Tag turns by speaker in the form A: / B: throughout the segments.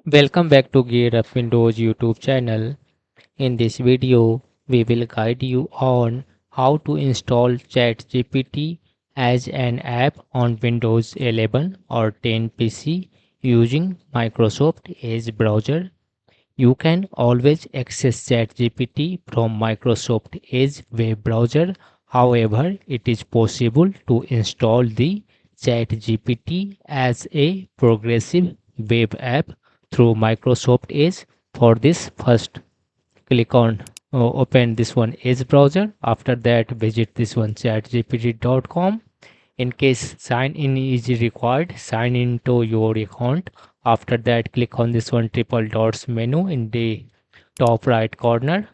A: Welcome back to Gear Up Windows YouTube channel. In this video, we will guide you on how to install ChatGPT as an app on Windows 11 or 10 PC using Microsoft Edge browser. You can always access ChatGPT from Microsoft Edge web browser. However, it is possible to install the ChatGPT as a progressive web app through Microsoft Edge. For this, first click on open this one Edge browser. After that, visit this one chatgpt.com. In case sign in is required, sign into your account. After that, click on this one triple dots menu in the top right corner.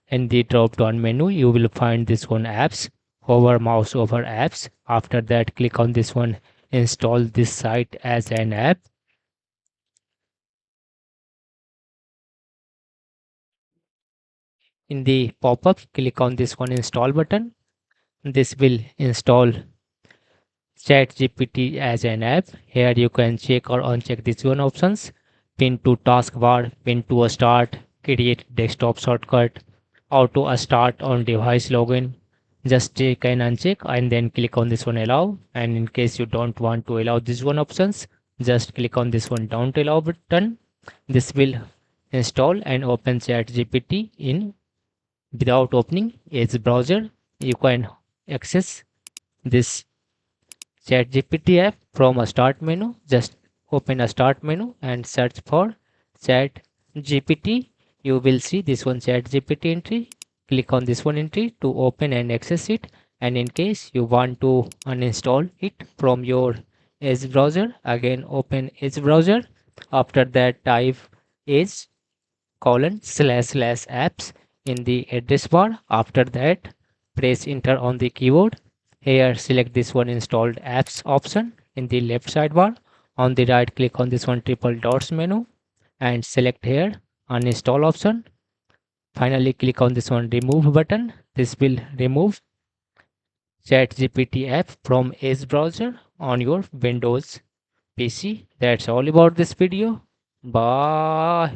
A: In the drop down menu, you will find this one apps. Hover mouse over apps. After that, click on this one install this site as an app. In the pop-up, click on this one install button. This will install ChatGPT as an app. Here you can check or uncheck these one options. Pin to taskbar, pin to a start, create desktop shortcut, auto a start on device login. Just check and uncheck and then click on this one allow. And in case you don't want to allow this one options, just click on this one don't allow button. This will install and open ChatGPT in without opening Edge browser. You can access this ChatGPT app from a start menu. Just open a start menu and search for ChatGPT. You will see this one ChatGPT entry. Click on this one entry to open and access it. And in case you want to uninstall it from your Edge browser, again open Edge browser. After that, type Edge //apps in the address bar. After that, press enter on the keyboard. Here, select this one installed apps option in the left sidebar. On the right, click on this one triple dots menu and select here uninstall option. Finally, click on this one remove button. This will remove ChatGPT app from Edge browser on your Windows PC. That's all about this video. Bye.